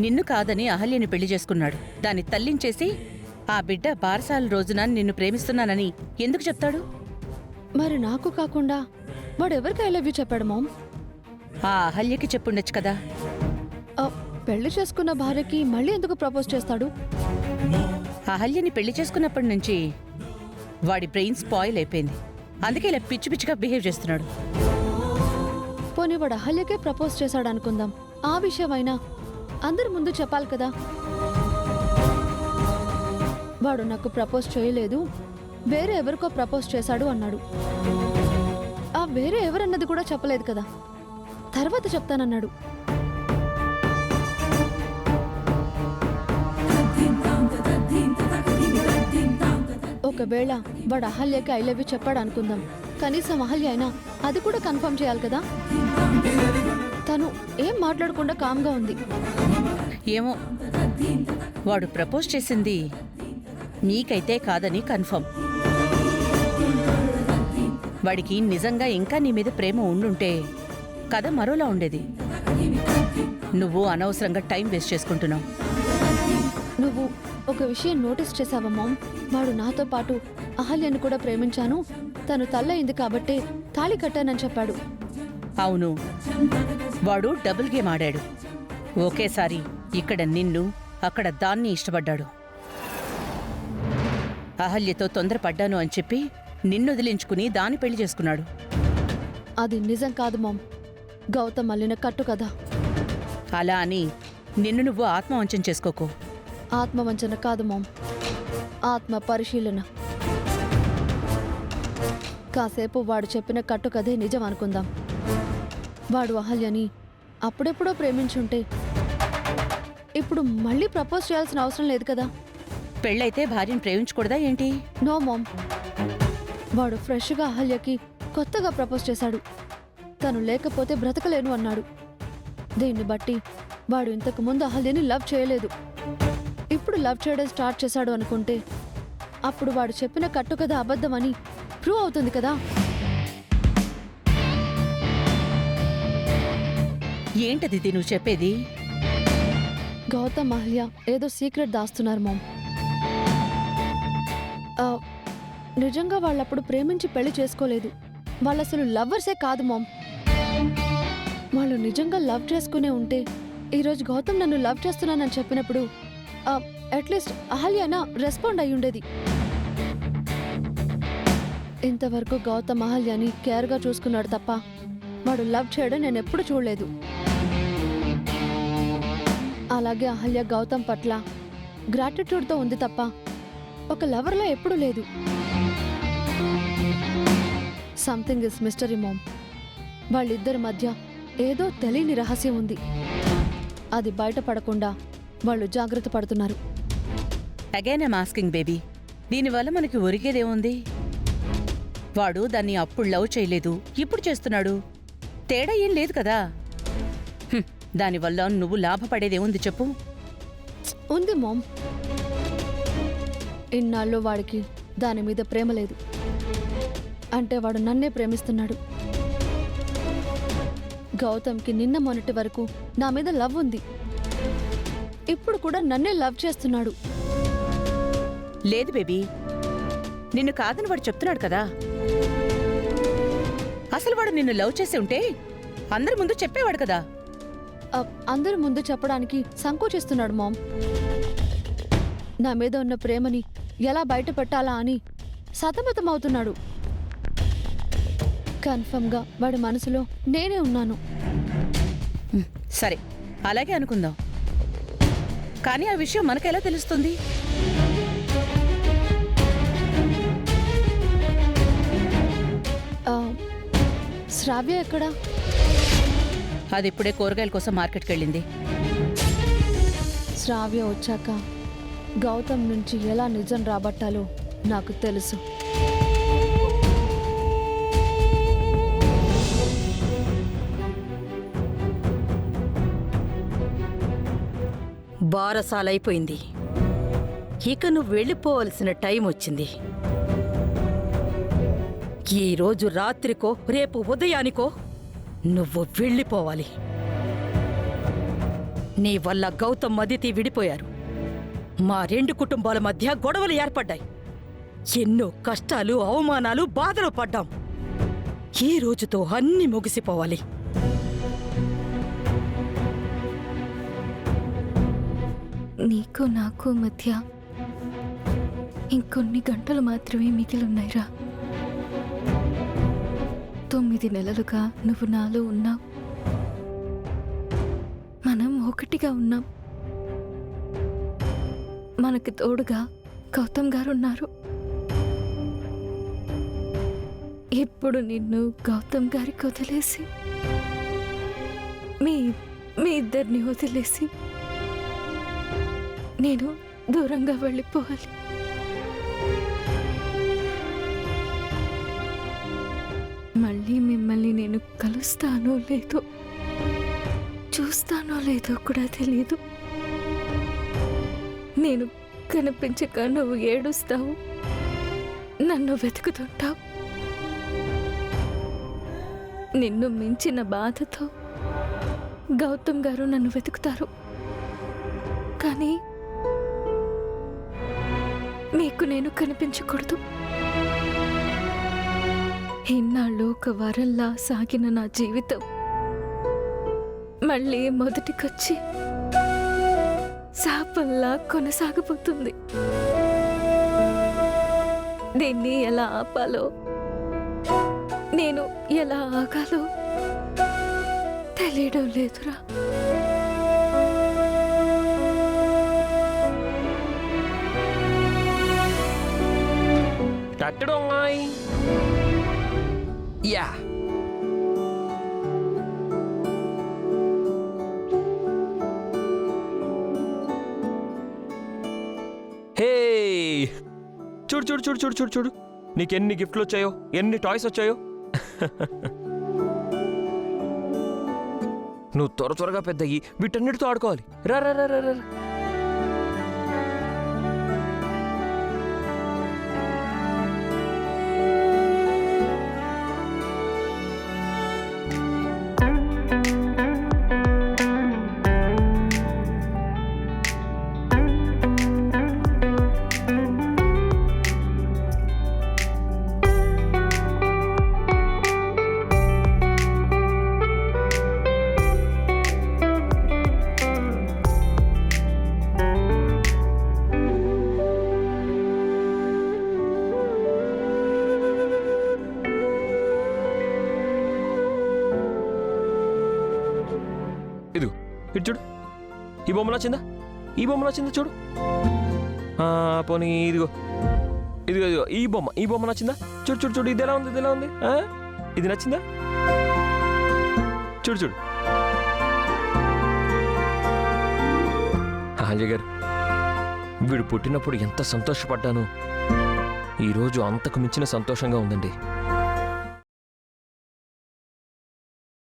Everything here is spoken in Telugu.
నిన్ను కాదని అహల్యని పెళ్లి చేసుకున్నాడు. దాన్ని తల్లించేసి ఆ బిడ్డ బారసాల రోజున నిన్ను ప్రేమిస్తున్నానని ఎందుకు చెప్తాడు? మరి నాకు కాకుండా వాడెవరికి ఐ లవ్ యూ చెప్పాడు మామ్? ఆ అహల్యకి చెప్పుండొచ్చు కదా. పెళ్లి చేసుకున్న భార్యకి మళ్ళీ ఎందుకు ప్రపోజ్ చేస్తాడు? అహల్యని పెళ్లి చేసుకున్నప్పటి నుంచి వాడి బ్రెయిన్ స్పాయిల్ అయిపోయింది. అందుకే ఇలా పిచ్చి పిచ్చిగా బిహేవ్ చేస్తున్నాడు. పోనీ వాడు అహల్యకే ప్రపోజ్ చేశాడు అనుకుందాం. ఆ విషయమైనా అందరి ముందు చెప్పాలి కదా. వాడు నాకు ప్రపోజ్ చేయలేదు, వేరే ఎవరికో ప్రపోజ్ చేశాడు అన్నాడు. ఆ వేరే ఎవరన్నది కూడా చెప్పలేదు కదా. తర్వాత చెప్తానన్నాడు. ఒకవేళ వాడు అహల్యకి ఐ లవ్ యూ చెప్పాడు అనుకుందాం. కనీసం అహల్య అయినా అది కూడా కన్ఫర్మ్ చేయాలి కదా. తను ఏం మాట్లాడకుండా కామ్గా ఉంది. ఏమో, వాడు ప్రపోజ్ చేసింది నీకైతే కాదని కన్ఫర్మ్. వాడికి నిజంగా ఇంకా నీ మీద ప్రేమ ఉండుంటే కథ మరోలా ఉండేది. నువ్వు అనవసరంగా టైం వేస్ట్ చేసుకుంటున్నావు. నువ్వు ఒక విషయం నోటీస్ చేశావా మామ్? వాడు నాతో పాటు అహల్యను కూడా ప్రేమించాను, తను తల్లయింది కాబట్టే తాళి కట్టానని చెప్పాడు. అవును, వాడు డబుల్ గేమ్ ఆడాడు. ఒకేసారి ఇక్కడ నిన్ను, అక్కడ దాన్ని ఇష్టపడ్డాడు. అహల్యతో తొందరపడ్డాను అని చెప్పి నిన్నొదిలించుకుని దాన్ని పెళ్లి చేసుకున్నాడు. అది నిజం కాదు మామ్, గౌతమ్ అల్లిన కట్టు కదా. అలా అని నిన్ను నువ్వు ఆత్మవంచన చేసుకోకు. ఆత్మవంచన కాదు మామ్, ఆత్మ పరిశీలన. కాసేపు వాడు చెప్పిన కట్టు కథే నిజం అనుకుందాం. వాడు అహల్యని అప్పుడెప్పుడో ప్రేమించుంటే ఇప్పుడు మళ్ళీ ప్రపోజ్ చేయాల్సిన అవసరం లేదు కదా. పెళ్ళైతే భార్యను ప్రేమించకూడదా ఏంటి? నో మామ్, వాడు ఫ్రెష్గా అహల్యకి కొత్తగా ప్రపోజ్ చేశాడు. తను లేకపోతే బ్రతకలేను అన్నాడు. దీన్ని బట్టి వాడు ఇంతకు ముందు అహల్యని లవ్ చేయలేదు. ఇప్పుడు లవ్ చేయడం స్టార్ట్ చేశాడు అనుకుంటే అప్పుడు వాడు చెప్పిన కట్టు కథ అబద్ధమని ప్రూవ్ అవుతుంది కదా. ఏంటది నువ్వు చెప్పేది? గౌతమ్ అహల్య ఏదో సీక్రెట్ దాస్తున్నారు మామ్. నిజంగా వాళ్ళప్పుడు ప్రేమించి పెళ్లి చేసుకోలేదు. వాళ్ళు అసలు లవ్వర్సే కాదు మామ్. వాళ్ళు నిజంగా లవ్ చేసుకునే ఉంటే ఈరోజు గౌతమ్ నన్ను లవ్ చేస్తున్నానని చెప్పినప్పుడు అట్లీస్ట్ అహల్యనా రెస్పాండ్ అయి ఉండేది. ఇంతవరకు గౌతమ్ అహల్యని కేర్గా చూసుకున్నాడు తప్ప వాడు లవ్ చేయడం నేను ఎప్పుడు చూడలేదు. అలాగే అహల్య గౌతమ్ పట్ల గ్రాటిట్యూడ్తో ఉంది తప్ప ఒక లవర్లా ఎప్పుడూ లేదు. Something is mystery mom. వాళ్ళిద్దరి మధ్య ఏదో తెలియని రహస్యం ఉంది. అది బయటపడకుండా వాళ్ళు జాగ్రత్త పడుతున్నారు. అగైన్ ఐమ్ ఆస్కింగ్ బేబీ, దీనివల్ల మనకి ఒరిగేదేముంది? వాడు దాన్ని అప్పుడు లవ్ చేయలేదు, ఇప్పుడు చేస్తున్నాడు. తేడా ఏం లేదు కదా. దానివల్ల నువ్వు లాభపడేదేముంది చెప్పు? ఉంది మామ్. ఇన్నాళ్ళు వాడికి దాని మీద ప్రేమ లేదు అంటే వాడు నన్నే ప్రేమిస్తున్నాడు. గౌతమ్కి నిన్న మొన్నటి వరకు నా మీద లవ్ ఉంది. ఇప్పుడు కూడా నన్నే లవ్ చేస్తున్నాడు. లేదు బేబీ, నిన్ను కాదని వాడు చెప్తున్నాడు కదా. అసలు వాడు నిన్ను లవ్ చేసి ఉంటే అందరి ముందు చెప్పేవాడు కదా. అందరి ముందు చెప్పడానికి సంకోచిస్తున్నాడు మామ్. నా మీద ఉన్న ప్రేమని ఎలా బయట పెట్టాలా అని సతమతమవుతున్నాడు. కన్ఫర్మ్గా వాడి మనసులో నేనే ఉన్నాను. సరే, అలాగే అనుకుందాం. కానీ ఆ విషయం మనకెలా తెలుస్తుంది? శ్రావ్య ఎక్కడా? అది ఇప్పుడే కూరగాయల కోసం మార్కెట్కి వెళ్ళింది. శ్రావ్య వచ్చాక గౌతమ్ నుంచి ఎలా నిజం రాబట్టాలో నాకు తెలుసు. బారసాలైపోయింది. ఇక నువ్వు వెళ్ళిపోవలసిన టైం వచ్చింది. ఈరోజు రాత్రికో రేపు ఉదయానికో నువ్వు వెళ్ళిపోవాలి. నీ వల్ల గౌతమ్ అదితి విడిపోయారు. మా రెండు కుటుంబాల మధ్య గొడవలు ఏర్పడ్డాయి. ఎన్నో కష్టాలు, అవమానాలు, బాధలు పడ్డాం. ఈ రోజుతో అన్నీ ముగిసిపోవాలి. నీకు నాకు మధ్య ఇంకొన్ని గంటలు మాత్రమే మిగిలిన్నాయిరా. 9 నెలలుగా నువ్వు నాలో ఉన్నావు. మనం ఒకటిగా ఉన్నాం. మనకి తోడుగా గౌతమ్ గారు ఉన్నారు. ఇప్పుడు నిన్ను గౌతమ్ గారికి వదిలేసి, మీ ఇద్దరిని వదిలేసి నేను దూరంగా వెళ్ళిపోవాలి. మళ్ళీ మిమ్మల్ని నేను కలుస్తానో లేదో, చూస్తానో లేదో కూడా తెలీదు. నేను కనిపించక నువ్వు ఏడుస్తావు, నన్ను వెతుకుతుంటావు. నిన్ను మించిన బాధతో గౌతమ్ గారు నన్ను వెతుకుతారు. కానీ మీకు నేను కనిపించకూడదు. ఇన్నాళ్ళు ఒక వరంలా సాగిన నా జీవితం మళ్ళీ మొదటికొచ్చి శాపంలా కొనసాగబోతుంది. దీన్ని ఎలా ఆపాలో, నేను ఎలా ఆగాలో తెలియడం లేదురా. యా హే, చూడు చూడు చూడు చూడు చూడు చూడు, నీకెన్ని గిఫ్ట్లు వచ్చాయో, ఎన్ని టాయ్స్ వచ్చాయో. నువ్వు త్వరగా పెద్దయ్యి వీటన్నిటితో ఆడుకోవాలి. రా రా రా రా రా. ఇదిగో ఇటు చూడు, ఈ బొమ్మ నచ్చిందా? ఈ బొమ్మ నచ్చిందా? చూడు. పోనీ ఇదిగో ఇదిగో ఇదిగో ఈ బొమ్మ నచ్చిందా? చూడు చూడు చూడు, ఇది ఎలా ఉంది? ఇది ఎలా ఉంది? ఇది నచ్చిందా? చూడు చూడు. అహల్య గారు, వీడు పుట్టినప్పుడు ఎంత సంతోషపడ్డాను, ఈరోజు అంతకు మించిన సంతోషంగా ఉందండి.